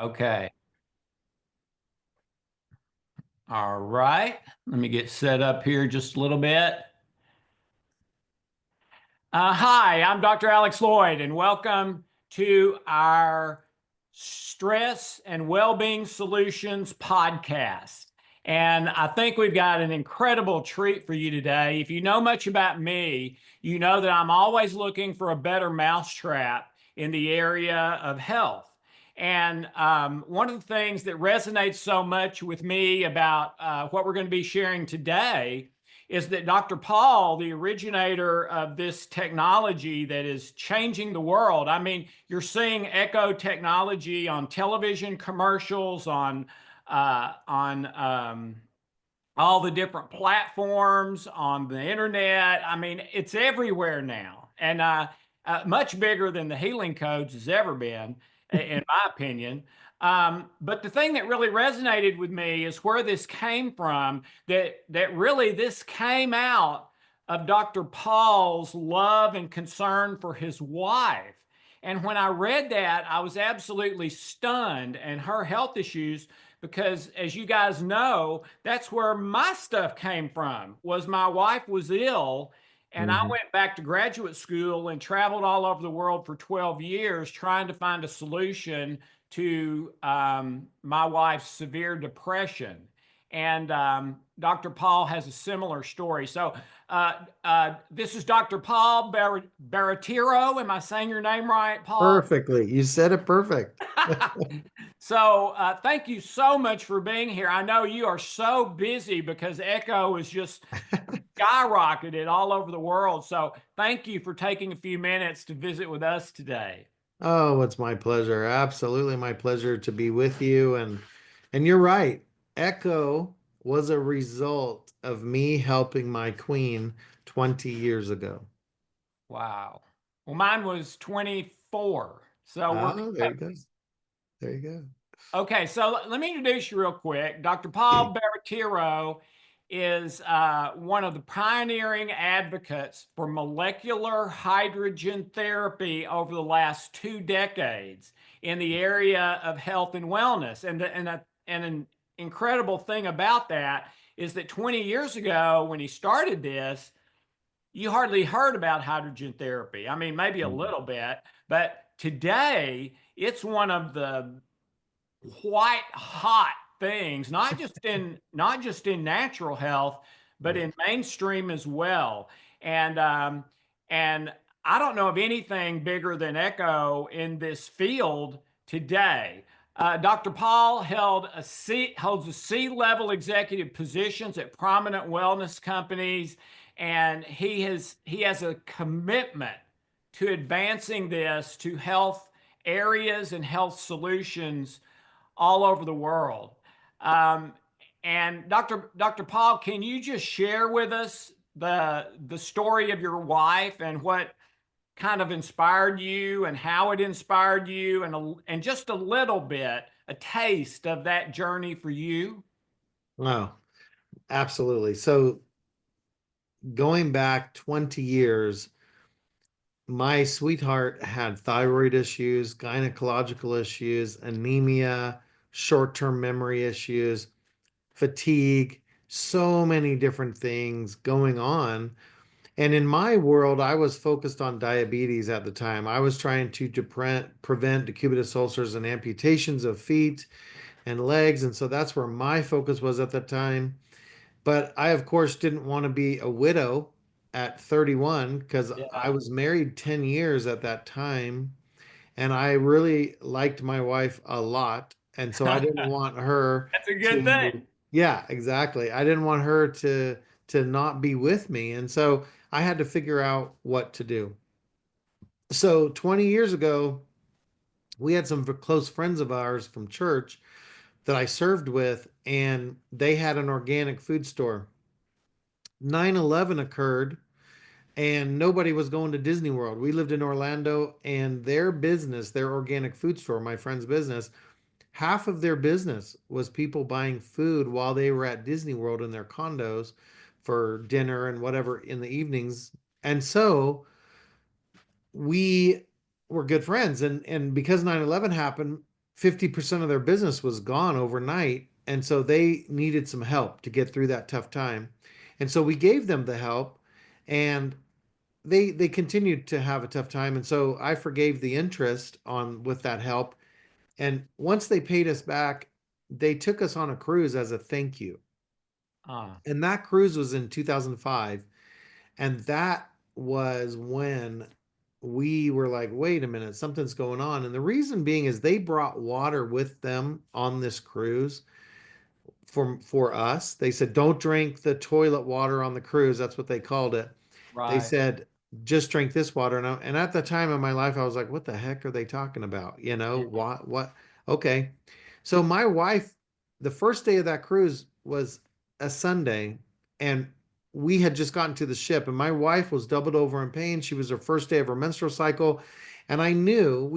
Okay. All right. Let me get set up here just a little bit. Hi, I'm Dr. Alex Lloyd, and welcome to our Stress and Wellbeing Solutions podcast. And I think we've got an incredible treat for you today. If you know much about me, you know that I'm always looking for a better mousetrap in the area of health. And one of the things that resonates so much with me about what we're going to be sharing today is that Dr. Paul, the originator of this technology that is changing the world. I mean, you're seeing ECHO technology on television commercials, on all the different platforms, on the internet. I mean, it's everywhere now, and much bigger than the healing codes has ever been, in my opinion. But the thing that really resonated with me is where this came from. That really this came out of Dr. Paul's love and concern for his wife. And when I read that, I was absolutely stunned, and her health issues, because as you guys know, that's where my stuff came from. Was my wife was ill, and I Mhm. went back to graduate school and traveled all over the world for 12 years trying to find a solution to my wife's severe depression. And Dr. Paul has a similar story. So this is Dr. Paul Barattiero. Am I saying your name right, Paul? Perfectly. You said it perfect. So thank you so much for being here. I know you are so busy because Echo is just skyrocketed all over the world. So thank you for taking a few minutes to visit with us today. Oh, it's my pleasure. Absolutely my pleasure to be with you. And you're right. Echo was a result of me helping my queen 20 years ago. Wow. Well, mine was 24. So we're Oh, there you go. There you go. okay. So let me introduce you real quick. Dr. Paul Barattiero is one of the pioneering advocates for molecular hydrogen therapy over the last 2 decades in the area of health and wellness. And an incredible thing about that is that 20 years ago, when he started this, you hardly heard about hydrogen therapy. I mean, maybe a Mhm. little bit, but today it's one of the quite hot things, not just in natural health, but Right. in mainstream as well. And I don't know of anything bigger than Echo in this field today. Dr. Paul holds a C-level executive positions at prominent wellness companies, and he has a commitment to advancing this to health areas and health solutions all over the world. Um, and Dr. Paul, can you just share with us the story of your wife and what kind of inspired you and how it inspired you, and just a little bit, a taste of that journey for you? Oh, absolutely. So going back 20 years, my sweetheart had thyroid issues, gynecological issues, anemia, short-term memory issues, fatigue, so many different things going on. And in my world, I was focused on diabetes at the time. I was trying to prevent decubitus ulcers and amputations of feet and legs. And so that's where my focus was at the time. But I, of course, didn't want to be a widow at 31 because I Yeah, was married 10 years at that time. And I really liked my wife a lot. And so I that's didn't want her a good thing. to, yeah, exactly. I didn't want her to not be with me. And so I had to figure out what to do. So 20 years ago, we had some close friends of ours from church that I served with, and they had an organic food store. 9/11 occurred, and nobody was going to Disney World. We lived in Orlando, and their business, their organic food store, my friend's business, half of their business was people buying food while they were at Disney World in their condos for dinner and whatever in the evenings. And so we were good friends. And because 9/11 happened, 50% of their business was gone overnight. And so they needed some help to get through that tough time. And so we gave them the help, and they continued to have a tough time. And so I forgave the interest on with that help. And once they paid us back, they took us on a cruise as a thank you. Ah, And that cruise was in 2005. And that was when we were like, wait a minute, something's going on. And the reason being is they brought water with them on this cruise for us. They said, don't drink the toilet water on the cruise. That's what they called it. They right. said, just drink this water. And at the time in my life, I was like, what the heck are they talking about? You know, Yeah. what? Okay. So my wife, the first day of that cruise was a Sunday, and we had just gotten to the ship, and my wife was doubled over in pain. She was her first day of her menstrual cycle. And I knew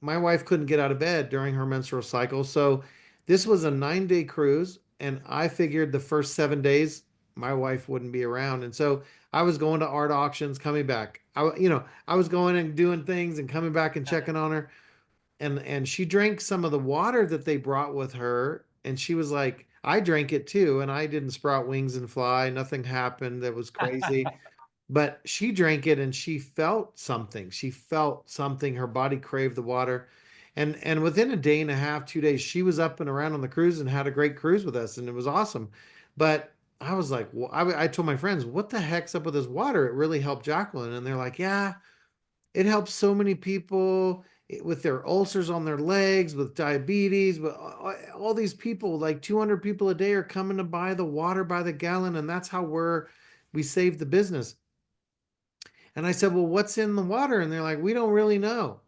my wife couldn't get out of bed during her menstrual cycle. So this was a 9-day cruise. And I figured the first 7 days, my wife wouldn't be around. And so I was going to art auctions, coming back. I was going and doing things and coming back and checking on her. And she drank some of the water that they brought with her, and she was like, I drank it too, and I didn't sprout wings and fly. Nothing happened that was crazy. But she drank it and she felt something. She felt something. Her body craved the water. And within a day and a half, 2 days, she was up and around on the cruise and had a great cruise with us, and it was awesome. But I was like, well, I told my friends, what the heck's up with this water? It really helped Jacqueline. And they're like, yeah, it helps so many people with their ulcers on their legs, with diabetes, but all these people, like 200 people a day, are coming to buy the water by the gallon, and that's how we save the business. And I said, well, what's in the water? And they're like, we don't really know.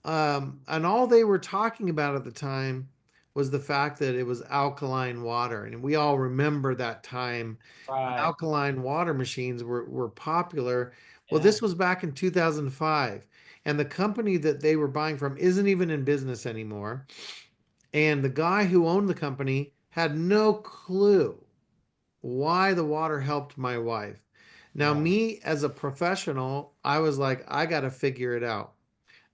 And all they were talking about at the time was the fact that it was alkaline water. And we all remember that time when Right. alkaline water machines were popular. Well, Yeah. this was back in 2005. And the company that they were buying from isn't even in business anymore. And the guy who owned the company had no clue why the water helped my wife. Now, Yeah. me as a professional, I was like, I got to figure it out.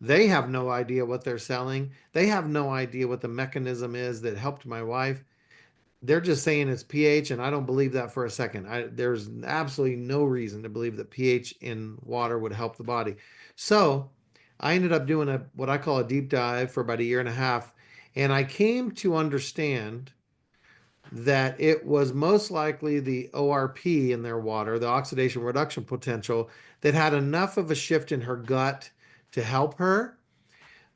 They have no idea what they're selling. They have no idea what the mechanism is that helped my wife. They're just saying it's pH, and I don't believe that for a second. There's absolutely no reason to believe that pH in water would help the body. So I ended up doing what I call a deep dive for about a year and a half, and I came to understand that it was most likely the ORP in their water, the oxidation reduction potential, that had enough of a shift in her gut to help her.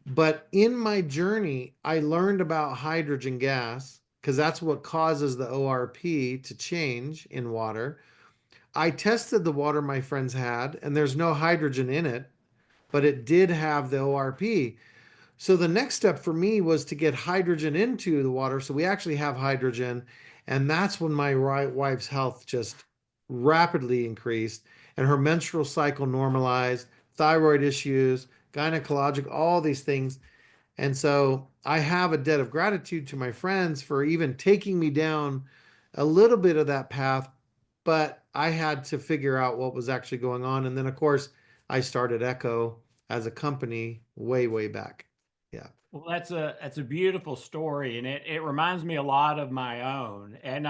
But in my journey, I learned about hydrogen gas because that's what causes the ORP to change in water. I tested the water my friends had, and there's no hydrogen in it, but it did have the ORP. So the next step for me was to get hydrogen into the water. So we actually have hydrogen. And that's when my wife's health just rapidly increased, and her menstrual cycle normalized, thyroid issues, gynecologic, all these things. And so I have a debt of gratitude to my friends for even taking me down a little bit of that path. But I had to figure out what was actually going on. And then, of course, I started Echo as a company way, way back. Yeah. Well, that's a beautiful story, and it reminds me a lot of my own. And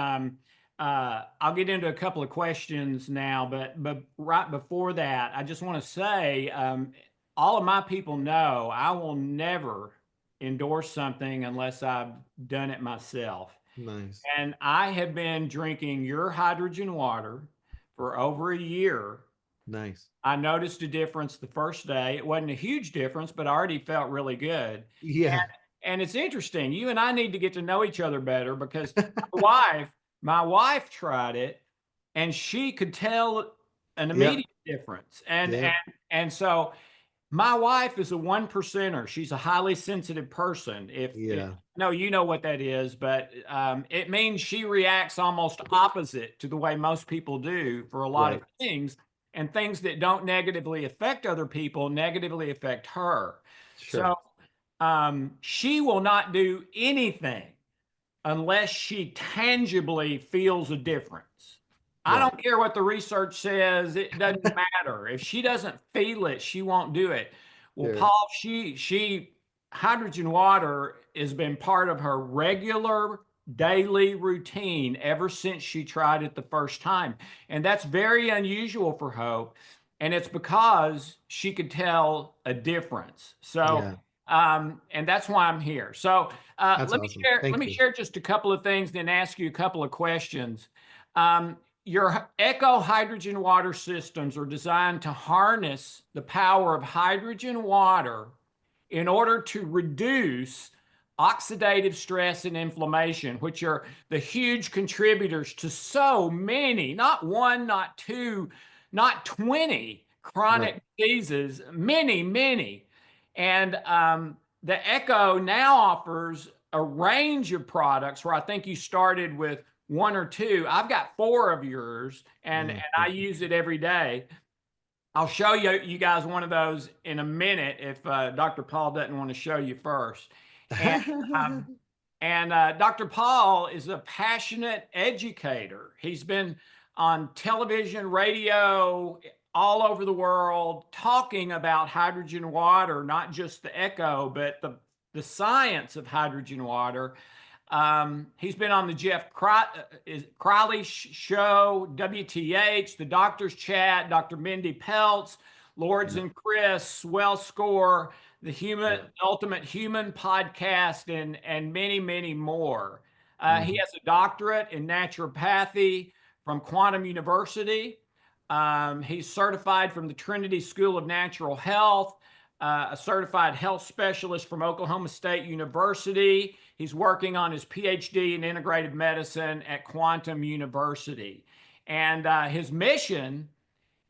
I'll get into a couple of questions now, but right before that, I just want to say, all of my people know I will never endorse something unless I've done it myself. Nice. And I have been drinking your hydrogen water for over a year. Nice. I noticed a difference the first day. It wasn't a huge difference, but I already felt really good. Yeah. And it's interesting. You and I need to get to know each other better because my wife tried it and she could tell an Yep. immediate difference. And Yep. and so my wife is a one percenter. She's a highly sensitive person. If Yeah. no, you know what that is, but it means she reacts almost opposite to the way most people do for a lot of Right. things, and things that don't negatively affect other people negatively affect her. Sure. So she will not do anything unless she tangibly feels a difference. I Right. don't care what the research says, it doesn't matter. If she doesn't feel it, she won't do it. Well, Sure. Paul, she hydrogen water has been part of her regular daily routine ever since she tried it the first time. And that's very unusual for Hope. And it's because she could tell a difference. So, Yeah, and that's why I'm here. So, that's awesome. let Thank me you. share just a couple of things, then ask you a couple of questions. Your echo hydrogen water systems are designed to harness the power of hydrogen water in order to reduce oxidative stress and inflammation, which are the huge contributors to so many, not one, not two, not 20 Right. chronic diseases, many, many. And the Echo now offers a range of products where I think you started with one or two. I've got four of yours, and I Thank you. use it every day. I'll show you guys one of those in a minute if Dr. Paul doesn't want to show you first. And um, Dr. Paul is a passionate educator. He's been on television, radio, all over the world talking about hydrogen water, not just the echo, but the science of hydrogen water. He's been on the Crowley show, WTH, the Doctor's Chat, Dr. Mindy Peltz, Lords Yeah, and Chris, Swell Score, the yeah. Ultimate Human podcast, and many, many more. He Mhm. has a doctorate in naturopathy from Quantum University. He's certified from the Trinity School of Natural Health, a certified health specialist from Oklahoma State University. He's working on his PhD in integrative medicine at Quantum University. And his mission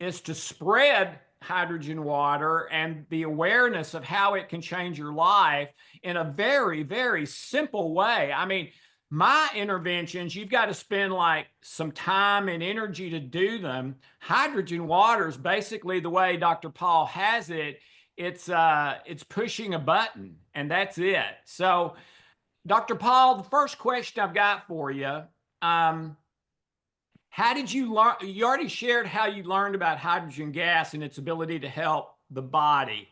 is to spread hydrogen water and the awareness of how it can change your life in a very, very simple way. I mean, my interventions, you've got to spend like some time and energy to do them. Hydrogen water is basically the way Dr. Paul has it. It's pushing a button and that's it. So, Dr. Paul, the first question I've got for you, um, how did you learn? You already shared how you learned about hydrogen gas and its ability to help the body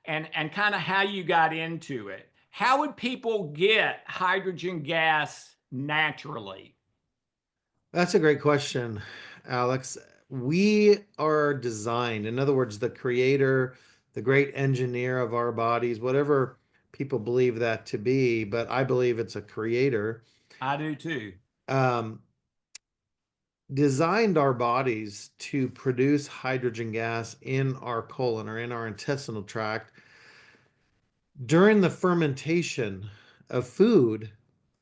and kind of how you got into it. How would people get hydrogen gas naturally? That's a great question, Alex. We are designed, in other words, the creator, the great engineer of our bodies, whatever people believe that to be, but I believe it's a creator, I do too. um, designed our bodies to produce hydrogen gas in our colon or in our intestinal tract during the fermentation of food.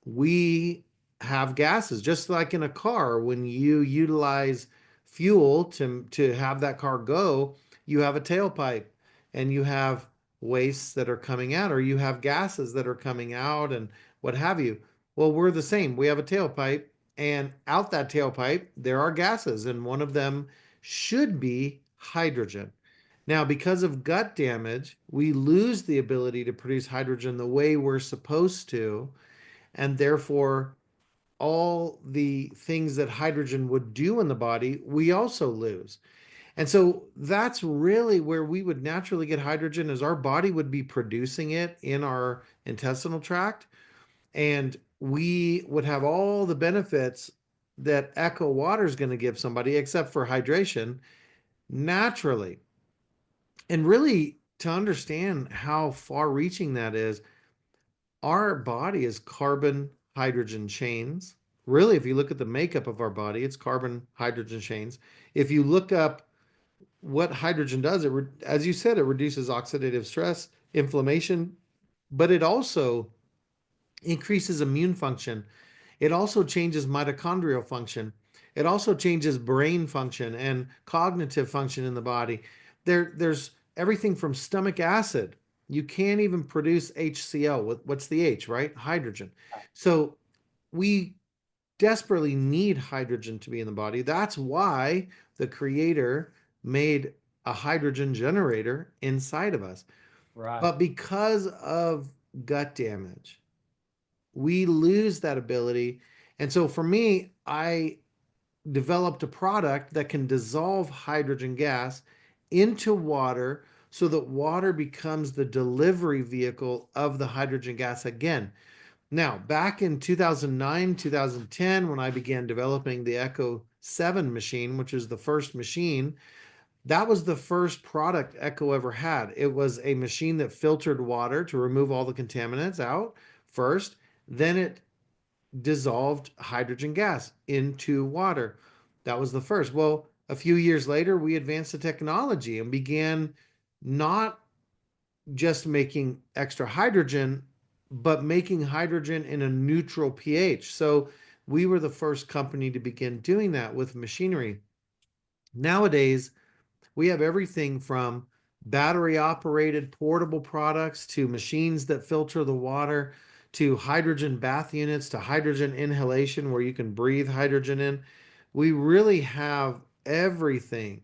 We have gases just like in a car. When you utilize fuel to have that car go, you have a tailpipe and you have wastes that are coming out, or you have gases that are coming out and what have you. Well, we're the same. We have a tailpipe, and out that tailpipe there are gases, and one of them should be hydrogen. Now, because of gut damage, we lose the ability to produce hydrogen the way we're supposed to, and therefore all the things that hydrogen would do in the body, we also lose. And so that's really where we would naturally get hydrogen, is our body would be producing it in our intestinal tract, and we would have all the benefits that Echo Water is going to give somebody, except for hydration, naturally. And really, to understand how far reaching that is, our body is carbon hydrogen chains. Really, if you look at the makeup of our body, it's carbon hydrogen chains. If you look up what hydrogen does, as you said, it reduces oxidative stress, inflammation, but it also increases immune function. It also changes mitochondrial function. It also changes brain function and cognitive function in the body. There's everything from stomach acid. You can't even produce HCl. What's the H, right? Hydrogen. So we desperately need hydrogen to be in the body. That's why the creator made a hydrogen generator inside of us. Right. But because of gut damage, we lose that ability. And so for me, I developed a product that can dissolve hydrogen gas into water so that water becomes the delivery vehicle of the hydrogen gas again. Now, back in 2009, 2010, when I began developing the Echo 7 machine, which is the first machine, that was the first product Echo ever had. It was a machine that filtered water to remove all the contaminants out first. Then it dissolved hydrogen gas into water. That was the first. Well, a few years later, we advanced the technology and began not just making extra hydrogen, but making hydrogen in a neutral pH. So we were the first company to begin doing that with machinery. Nowadays, we have everything from battery operated portable products to machines that filter the water to hydrogen bath units to hydrogen inhalation where you can breathe hydrogen in. We really have everything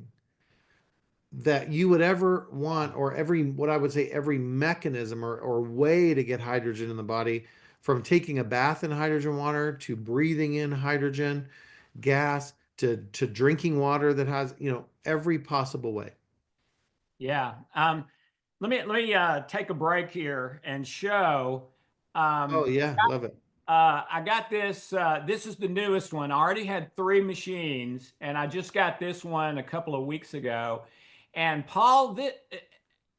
that you would ever want, or every, what I would say, every mechanism or way to get hydrogen in the body, from taking a bath in hydrogen water to breathing in hydrogen gas to drinking water that has, every possible way. Yeah. Let me take a break here and show. Oh Um, yeah, love it. I got this. This is the newest one. I already had three machines, and I just got this one a couple of weeks ago. And Paul, the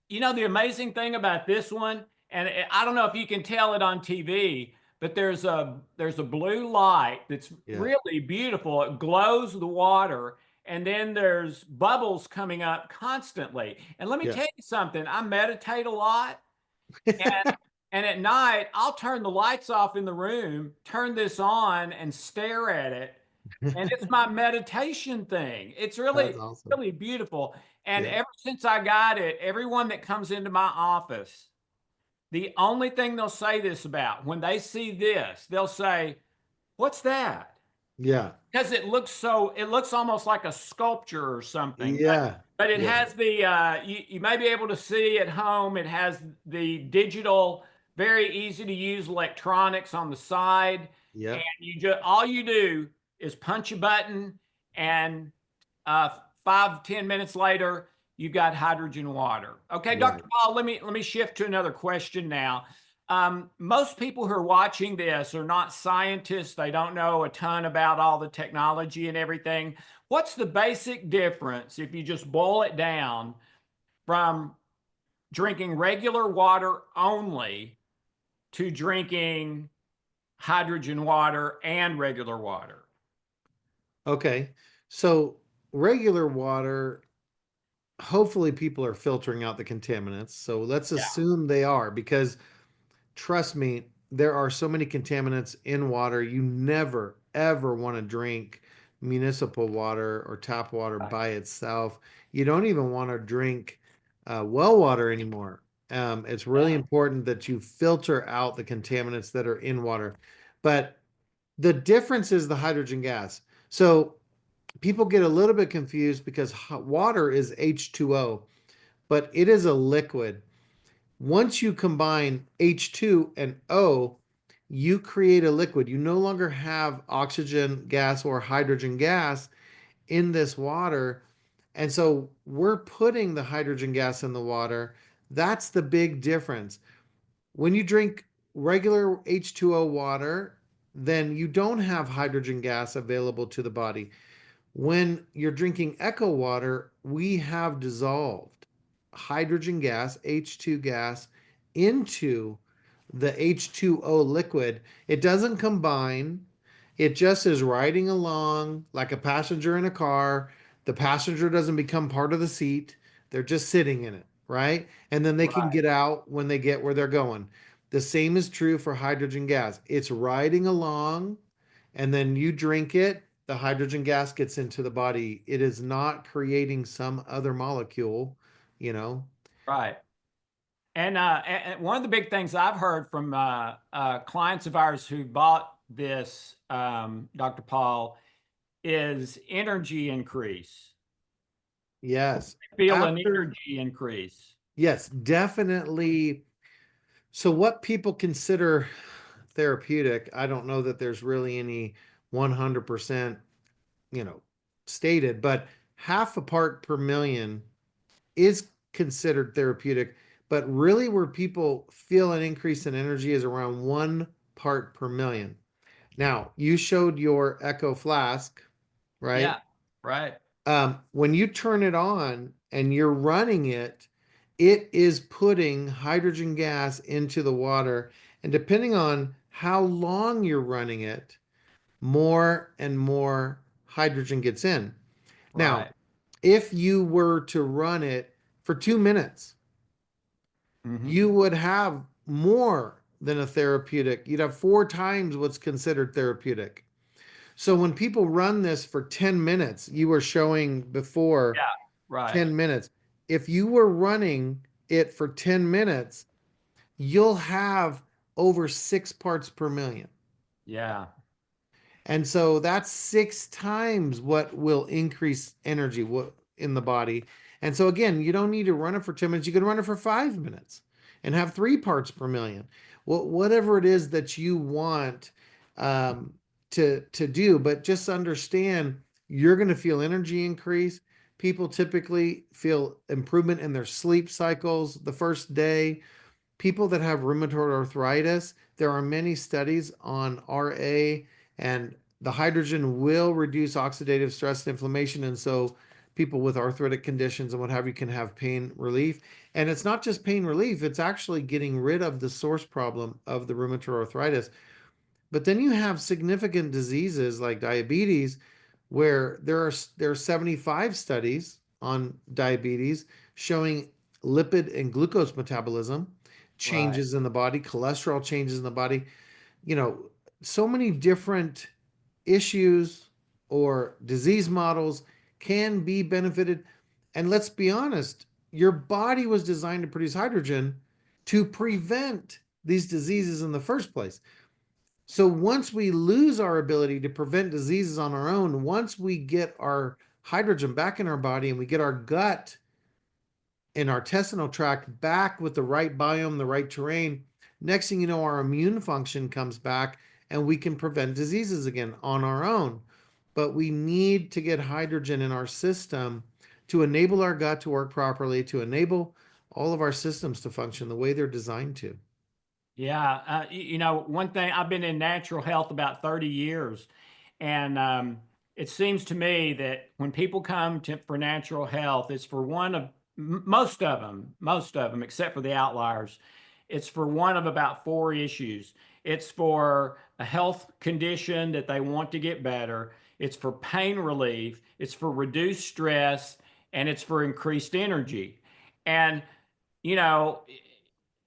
amazing thing about this one, and I don't know if you can tell it on TV, but there's a blue light that's Yeah. really beautiful. It glows the water, and then there's bubbles coming up constantly. And let me Yeah. tell you something. I meditate a lot. And at night, I'll turn the lights off in the room, turn this on, and stare at it. And it's my meditation thing. It's That's really, awesome. really beautiful. And Yeah. ever since I got it, everyone that comes into my office, the only thing they'll say this about, when they see this, they'll say, "What's that?" Yeah. Because it looks almost like a sculpture or something, Yeah. but it Yeah. has you may be able to see at home, it has the digital, very easy to use electronics on the side, and Yep. you just all you do is punch a button, and 5 10 minutes later you've got hydrogen water. Okay, Dr. Right. Paul, let me shift to another question now. Most people who are watching this are not scientists. They don't know a ton about all the technology and everything. What's the basic difference, if you just boil it down, from drinking regular water only to drinking hydrogen water and regular water? Okay. So regular water, hopefully people are filtering out the contaminants. So let's Yeah. assume they are, because trust me, there are so many contaminants in water. You never, ever want to drink municipal water or tap water Right. by itself. You don't even want to drink well water anymore. It's really Yeah. important that you filter out the contaminants that are in water. But the difference is the hydrogen gas. So people get a little bit confused because water is H2O, but it is a liquid. Once you combine H2 and O, you create a liquid. You no longer have oxygen gas or hydrogen gas in this water. And so we're putting the hydrogen gas in the water. That's the big difference. When you drink regular H2O water, then you don't have hydrogen gas available to the body. When you're drinking Echo water, we have dissolved hydrogen gas, H2 gas, into the H2O liquid. It doesn't combine, it just is riding along like a passenger in a car. The passenger doesn't become part of the seat, they're just sitting in it, right? And then they can Right. get out when they get where they're going. The same is true for hydrogen gas. It's riding along, and then you drink it, the hydrogen gas gets into the body. It is not creating some other molecule, you know. Right. And one of the big things I've heard from clients of ours who bought this, Dr. Paul, is energy increase. Yes. Feel an After, energy increase. yes, definitely. So what people consider therapeutic, I don't know that there's really any 100%, you know, stated, but half a part per million is considered therapeutic, but really where people feel an increase in energy is around 1 part per million. Now, you showed your ECHO flask, right? Yeah. Right. When you turn it on and you're running it, it is putting hydrogen gas into the water. And depending on how long you're running it, more and more hydrogen gets in. Now, Right. if you were to run it for 2 minutes, Hmm. you would have more than a therapeutic. You'd have 4 times what's considered therapeutic. So when people run this for 10 minutes, you were showing before Yeah. Right. 10 minutes. If you were running it for 10 minutes, you'll have over 6 parts per million. Yeah. And so that's 6 times what will increase energy in the body. And so again, you don't need to run it for 10 minutes. You can run it for 5 minutes and have 3 parts per million. Whatever it is that you want um, to do, but just understand you're going to feel energy increase. People typically feel improvement in their sleep cycles the first day. People that have rheumatoid arthritis, there are many studies on RA, and the hydrogen will reduce oxidative stress and inflammation. And so people with arthritic conditions and what have you can have pain relief. And it's not just pain relief, it's actually getting rid of the source problem of the rheumatoid arthritis. But then you have significant diseases like diabetes, where there are 75 studies on diabetes showing lipid and glucose metabolism Right. changes in the body, cholesterol changes in the body, you know, so many different issues or disease models can be benefited. And let's be honest, your body was designed to produce hydrogen to prevent these diseases in the first place. So once we lose our ability to prevent diseases on our own, once we get our hydrogen back in our body and we get our gut and our intestinal tract back with the right biome, the right terrain, next thing you know, our immune function comes back and we can prevent diseases again on our own. But we need to get hydrogen in our system to enable our gut to work properly, to enable all of our systems to function the way they're designed to. Yeah, one thing, I've been in natural health about 30 years, and it seems to me that when people come for natural health, it's for one of most of them, except for the outliers, it's for one of about four issues. It's for a health condition that they want to get better. It's for pain relief. It's for reduced stress, and it's for increased energy. And you know,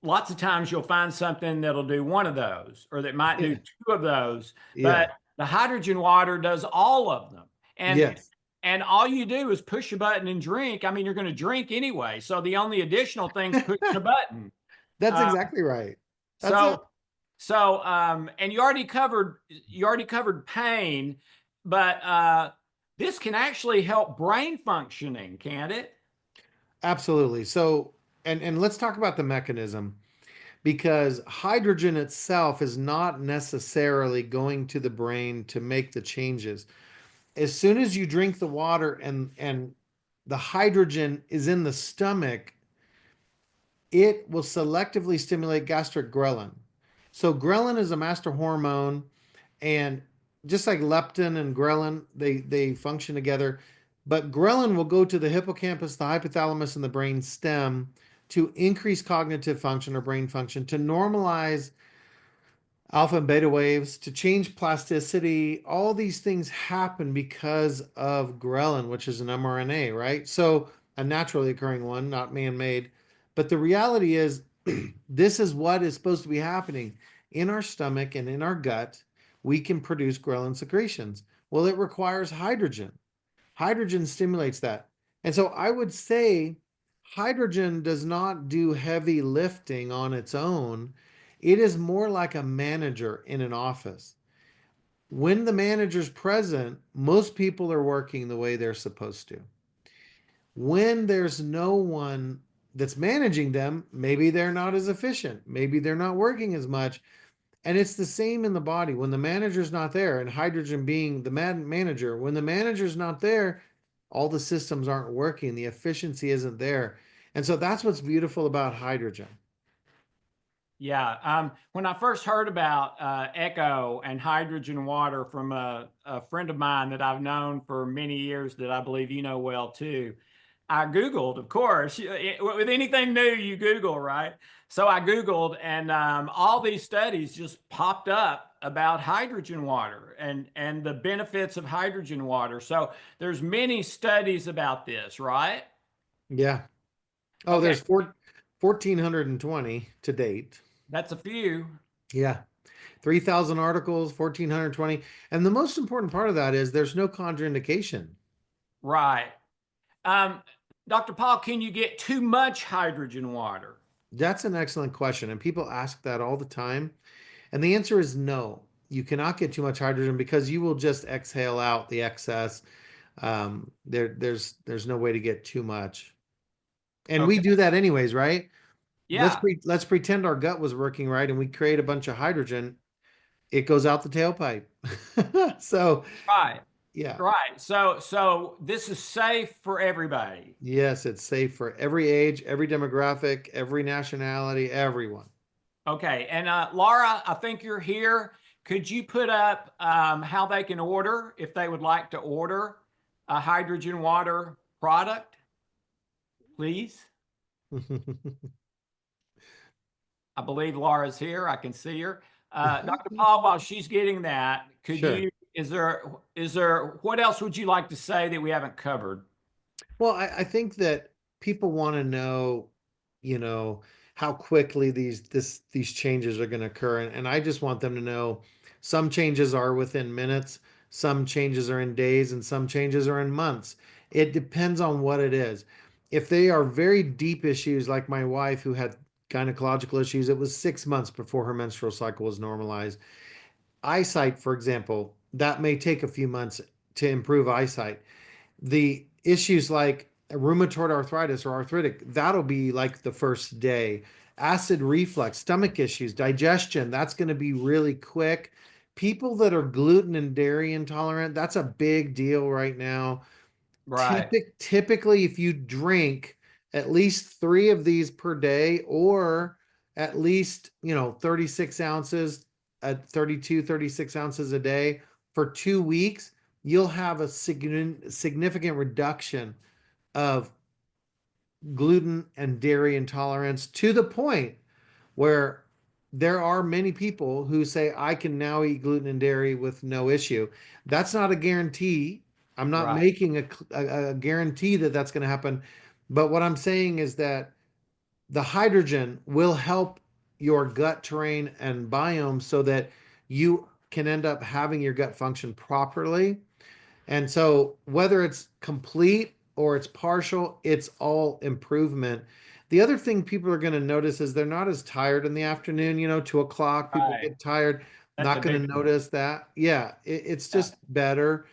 lots of times you'll find something that'll do one of those or that might do Yeah. two of those, Yeah. but the hydrogen water does all of them. And Yes. and all you do is push a button and drink. I mean, you're going to drink anyway. So the only additional thing's pushing a button. That's Uh, exactly right. That's it. so and you already covered pain, but this can actually help brain functioning, can't it? Absolutely. So, and let's talk about the mechanism, because hydrogen itself is not necessarily going to the brain to make the changes. As soon as you drink the water and the hydrogen is in the stomach, it will selectively stimulate gastric ghrelin. So ghrelin is a master hormone, and just like leptin and ghrelin, they function together. But ghrelin will go to the hippocampus, the hypothalamus, and the brain stem to increase cognitive function or brain function, to normalize alpha and beta waves, to change plasticity. All these things happen because of ghrelin, which is an mRNA, right? So a naturally occurring one, not man-made. But the reality is, this is what is supposed to be happening in our stomach and in our gut. We can produce ghrelin secretions. Well, it requires hydrogen. Hydrogen stimulates that. And so I would say hydrogen does not do heavy lifting on its own. It is more like a manager in an office. When the manager's present, most people are working the way they're supposed to. When there's no one that's managing them, maybe they're not as efficient. Maybe they're not working as much. And it's the same in the body. When the manager's not there, and hydrogen being the manager, when the manager's not there, all the systems aren't working. The efficiency isn't there. And so that's what's beautiful about hydrogen. Yeah. When I first heard about ECHO and hydrogen water from a friend of mine that I've known for many years, that I believe you know well too, I Googled, of course, with anything new, you Google, right? So I Googled, and all these studies just popped up about hydrogen water and the benefits of hydrogen water. So there's many studies about this, right? Yeah. Oh, Okay, there's 1,420 to date. that's a few. Yeah. 3,000 articles, 1,420. And the most important part of that is there's no contraindication. Right. Um, Dr. Paul, can you get too much hydrogen water? That's an excellent question. And people ask that all the time. And the answer is no. You cannot get too much hydrogen because you will just exhale out the excess. There's no way to get too much. And we Okay. do that anyways, right? Yeah. Let's pretend our gut was working right and we create a bunch of hydrogen. It goes out the tailpipe. So, Right. yeah. Right. So this is safe for everybody. Yes, it's safe for every age, every demographic, every nationality, everyone. Okay. And Laura, I think you're here. Could you put up how they can order if they would like to order a hydrogen water product, please? I believe Laura's here. I can see her. Dr. Paul, while she's getting that, could Sure. you, what else would you like to say that we haven't covered? Well, I think that people want to know, how quickly these changes are going to occur. And I just want them to know some changes are within minutes, some changes are in days, and some changes are in months. It depends on what it is. If they are very deep issues, like my wife who had gynecological issues, it was 6 months before her menstrual cycle was normalized. Eyesight, for example, that may take a few months to improve eyesight. The issues like rheumatoid arthritis or arthritic, that'll be like the first day. Acid reflux, stomach issues, digestion, that's going to be really quick. People that are gluten and dairy intolerant, that's a big deal right now. Right. Typically, if you drink at least three of these per day, or at least, 36 ounces at 32, 36 ounces a day for 2 weeks, you'll have a significant reduction of gluten and dairy intolerance, to the point where there are many people who say, I can now eat gluten and dairy with no issue. That's not a guarantee. I'm not Right. making a guarantee that that's going to happen. But what I'm saying is that the hydrogen will help your gut terrain and biome so that you can end up having your gut function properly. And so whether it's complete or it's partial, it's all improvement. The other thing people are going to notice is they're not as tired in the afternoon, 2 o'clock, people Right. get tired, That's not a going big to one. notice that. Yeah, it's Yeah. just better.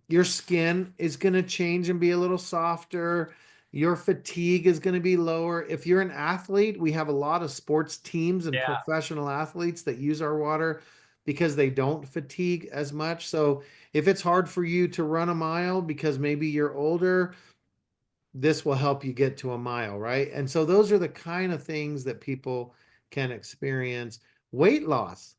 Your skin is going to change and be a little softer. Your fatigue is going to be lower. If you're an athlete, we have a lot of sports teams and Yeah. professional athletes that use our water because they don't fatigue as much. So if it's hard for you to run a mile because maybe you're older, this will help you get to a mile, right? And so those are the kind of things that people can experience. Weight loss.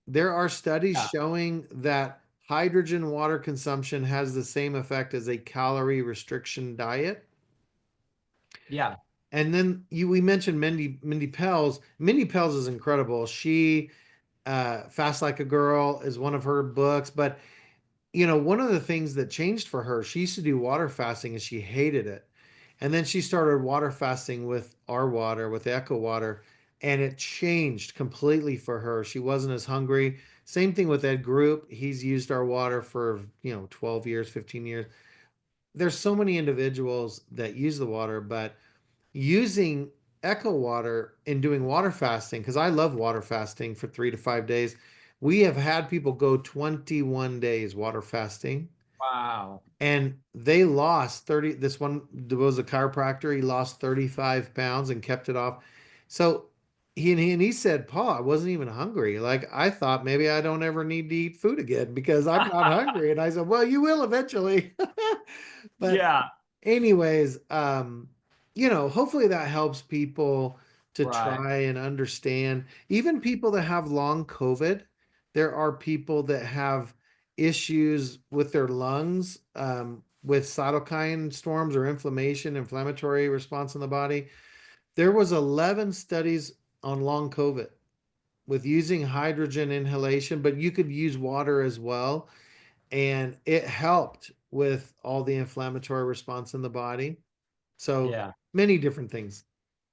There are studies Yeah. showing that hydrogen water consumption has the same effect as a calorie restriction diet. Yeah. And then we mentioned Mindy Pels. Mindy Pels is incredible. She Fast Like a Girl is one of her books, but one of the things that changed for her, she used to do water fasting and she hated it. And then she started water fasting with our water, with Echo water, and it changed completely for her. She wasn't as hungry. Same thing with Ed Group. He's used our water for, 12 years, 15 years. There's so many individuals that use the water, but using Echo water and doing water fasting, because I love water fasting for 3 to 5 days. We have had people go 21 days water fasting, Wow. and they lost 30. This one was a chiropractor. He lost 35 pounds and kept it off. So he said, Paul, I wasn't even hungry. Like, I thought maybe I don't ever need to eat food again because I'm not hungry. And I said, well, you will eventually. But Yeah. anyways, hopefully that helps people to Right. try and understand. Even people that have long COVID, there are people that have issues with their lungs, with cytokine storms or inflammatory response in the body. There was 11 studies on long COVID with using hydrogen inhalation, but you could use water as well. And it helped with all the inflammatory response in the body. So Yeah. many different things.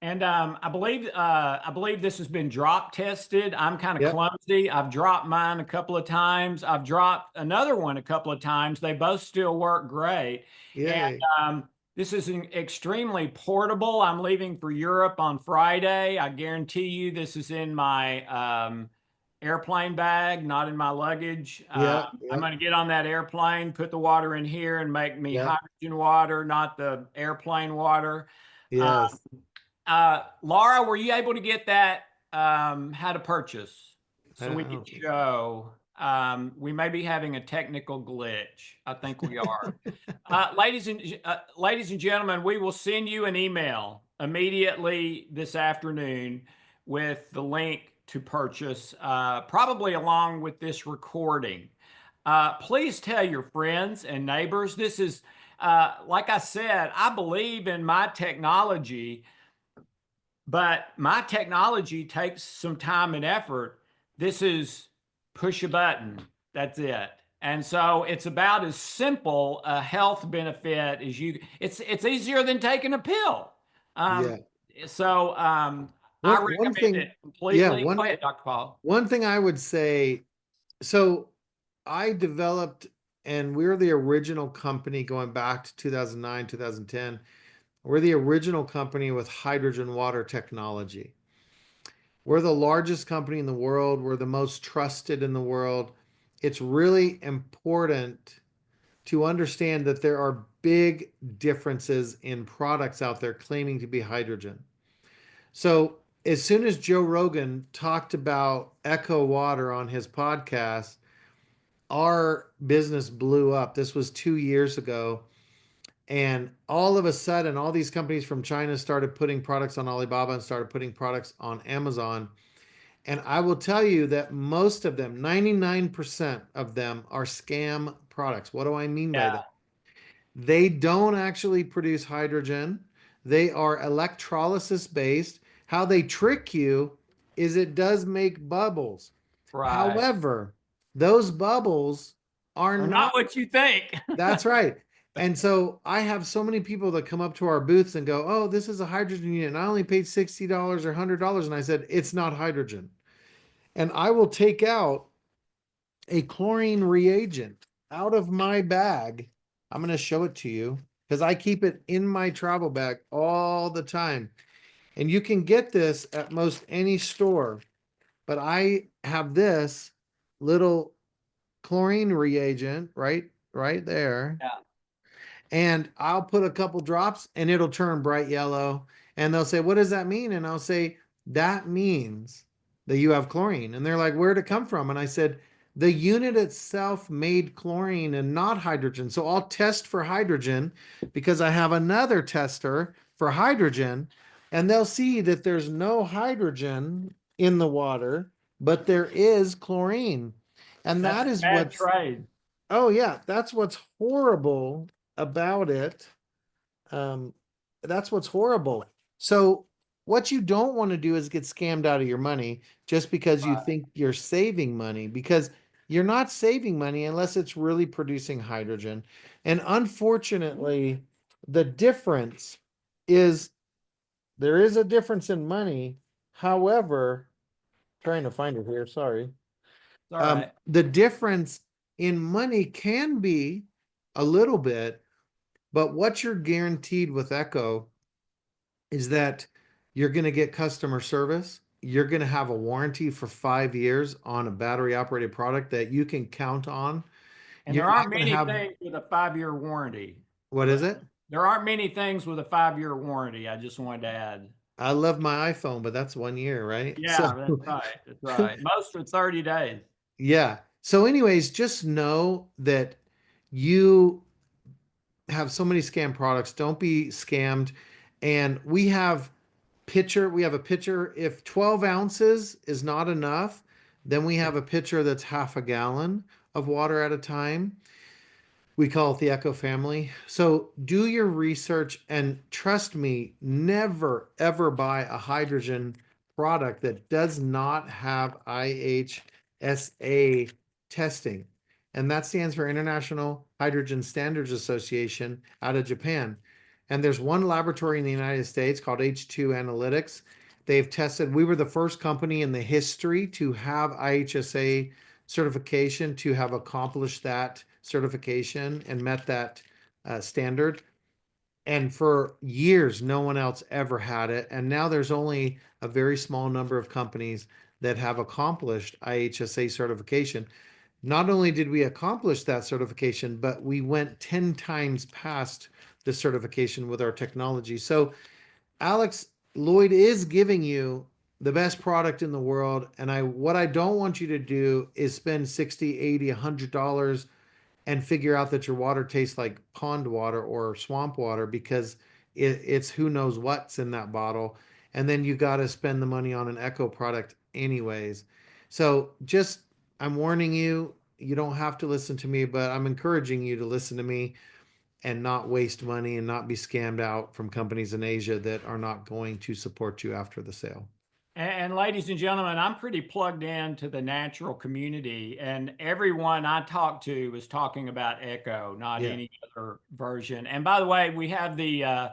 And I believe this has been drop tested. I'm kind of Yep. clumsy. I've dropped mine a couple of times. I've dropped another one a couple of times. They both still work great. And Yay. this is extremely portable. I'm leaving for Europe on Friday. I guarantee you this is in my airplane bag, not in my luggage. Yep. I'm Yep. going to get on that airplane, put the water in here, and make me Yep. hydrogen water, not the airplane water. Uh, Yes. Laura, were you able to get that how to purchase so we I can don't think so. show? We may be having a technical glitch. I think we are. Ladies and gentlemen, we will send you an email immediately this afternoon with the link to purchase, probably along with this recording. Please tell your friends and neighbors. This is, like I said, I believe in my technology, but my technology takes some time and effort. This is push a button. That's it. And so it's about as simple a health benefit as you. It's easier than taking a pill. Um, Yeah. so I One recommend it thing, yeah, completely. Go ahead, Dr. Paul. one thing I would say, so I developed, and we're the original company going back to 2009, 2010. We're the original company with hydrogen water technology. We're the largest company in the world. We're the most trusted in the world. It's really important to understand that there are big differences in products out there claiming to be hydrogen. So, as soon as Joe Rogan talked about Echo Water on his podcast, our business blew up. This was 2 years ago. And all of a sudden, all these companies from China started putting products on Alibaba and started putting products on Amazon. And I will tell you that most of them, 99% of them, are scam products. What do I mean by that? Yeah, They don't actually produce hydrogen. They are electrolysis based. How they trick you is it does make bubbles. right. However, those bubbles are Or not, not what you think. that's right. And so I have so many people that come up to our booths and go, "Oh, this is a hydrogen unit. And I only paid $60 or $100." And I said, "It's not hydrogen." And I will take out a chlorine reagent out of my bag. I'm going to show it to you because I keep it in my travel bag all the time. And you can get this at most any store, but I have this little chlorine reagent right there, Yeah, and I'll put a couple drops and it'll turn bright yellow. And they'll say, "What does that mean?" And I'll say, "That means that you have chlorine." And they're like, "Where'd it come from?" And I said, "The unit itself made chlorine and not hydrogen. So I'll test for hydrogen because I have another tester for hydrogen, and they'll see that there's no hydrogen in the water, but there is chlorine." And that's that a is bad what's, trade. oh yeah, that's what's horrible about it. Um, that's what's horrible. So what you don't want to do is get scammed out of your money just because you Right. think you're saving money, because you're not saving money unless it's really producing hydrogen. And unfortunately, the difference is there is a difference in money. However, trying to find it here, sorry. It's all right. The difference in money can be a little bit, but what you're guaranteed with Echo is that you're going to get customer service. You're going to have a warranty for 5 years on a battery operated product that you can count on. And You're there not aren't going to many have, things with a 5 year warranty. what is it? There aren't many things with a 5 year warranty. I just wanted to add. I love my iPhone, but that's 1 year, right? So, Yeah, that's right. That's right. Most are 30 days. yeah. So, anyways, just know that you have so many scam products. Don't be scammed. And we have a pitcher. If 12 ounces is not enough, then we have a pitcher that's half a gallon of water at a time. We call it the Echo family. So do your research and trust me, never ever buy a hydrogen product that does not have IHSA testing. And that stands for International Hydrogen Standards Association out of Japan. And there's one laboratory in the United States called H2 Analytics. They've tested, we were the first company in the history to have IHSA certification, to have accomplished that certification and met that standard. And for years, no one else ever had it. And now there's only a very small number of companies that have accomplished IHSA certification. Not only did we accomplish that certification, but we went 10 times past the certification with our technology. So Alex, Lloyd is giving you the best product in the world. And what I don't want you to do is spend 60, 80, $100 and figure out that your water tastes like pond water or swamp water because it's who knows what's in that bottle. And then you got to spend the money on an Echo product anyways. So just, I'm warning you, you don't have to listen to me, but I'm encouraging you to listen to me and not waste money and not be scammed out from companies in Asia that are not going to support you after the sale. And ladies and gentlemen, I'm pretty plugged into the natural community, and everyone I talk to is talking about Echo, not Yeah. any other version. And by the way, we have the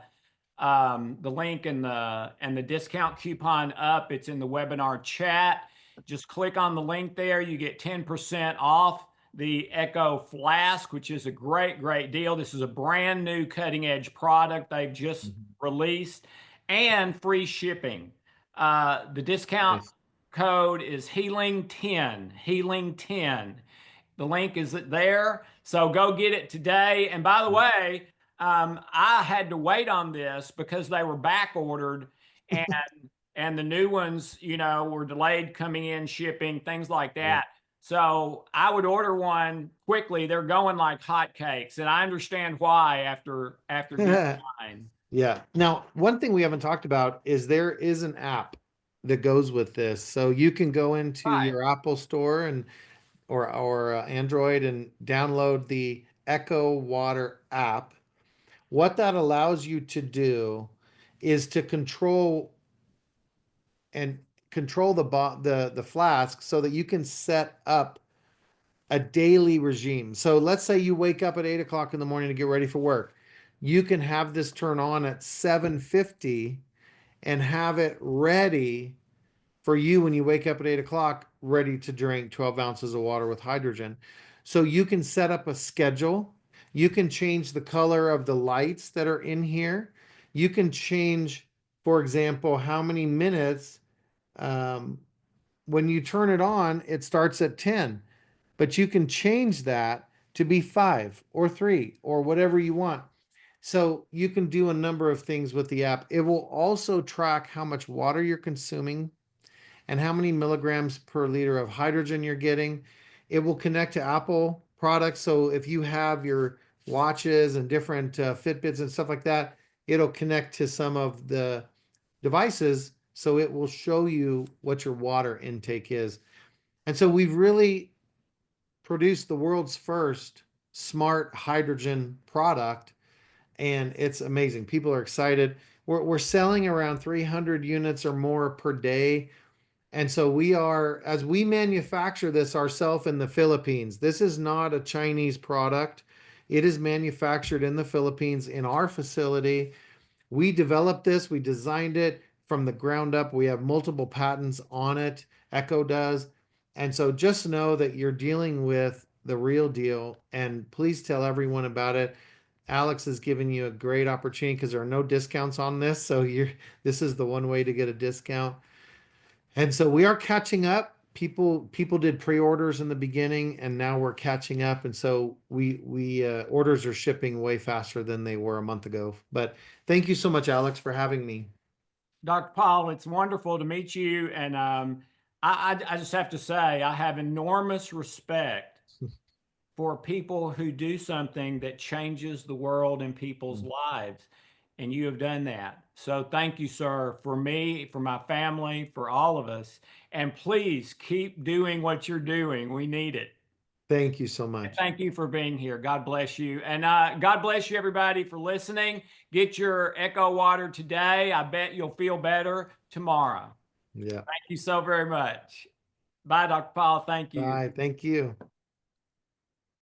link and the discount coupon up. It's in the webinar chat. Just click on the link there. You get 10% off the ECHO FLASK, which is a great, great deal. This is a brand new cutting edge product they've just Mhm. released, and free shipping. The discount Nice. code is healing10, healing10. The link is there. So go get it today. And by the way, I had to wait on this because they were back ordered, and the new ones, were delayed coming in, shipping, things like Yeah. that. So I would order one quickly. They're going like hotcakes, and I understand why after getting mine. Yeah. Now, one thing we haven't talked about is there is an app that goes with this. So you can go into Right. your Apple store and or Android and download the Echo Water app. What that allows you to do is to control the flask so that you can set up a daily regime. So let's say you wake up at 8 o'clock in the morning to get ready for work. You can have this turn on at 7:50 and have it ready for you when you wake up at 8 o'clock, ready to drink 12 ounces of water with hydrogen. So you can set up a schedule. You can change the color of the lights that are in here. You can change, for example, how many minutes. Um, when you turn it on, it starts at 10, but you can change that to be 5 or 3 or whatever you want. So you can do a number of things with the app. It will also track how much water you're consuming and how many milligrams per liter of hydrogen you're getting. It will connect to Apple products. So if you have your watches and different Fitbits and stuff like that, it'll connect to some of the devices. So it will show you what your water intake is. And so we've really produced the world's first smart hydrogen product, and it's amazing. People are excited. We're selling around 300 units or more per day. And so as we manufacture this ourselves in the Philippines, this is not a Chinese product. It is manufactured in the Philippines in our facility. We developed this, we designed it from the ground up. We have multiple patents on it. Echo does. And so just know that you're dealing with the real deal, and please tell everyone about it. Alex is giving you a great opportunity because there are no discounts on this. So this is the one way to get a discount. And so we are catching up. People did pre-orders in the beginning, and now we're catching up. And so we orders are shipping way faster than they were a month ago. But thank you so much, Alex, for having me. Dr. Paul, it's wonderful to meet you. And I just have to say, I have enormous respect for people who do something that changes the world and people's lives. and you have done that. So thank you, sir, for me, for my family, for all of us. And please keep doing what you're doing. We need it. Thank you so And much. thank you for being here. God bless you. And God bless you, everybody, for listening. Get your Echo water today. I bet you'll feel better tomorrow. Yeah. Thank you so very much. Bye, Dr. Paul. Thank you. Bye. Thank you.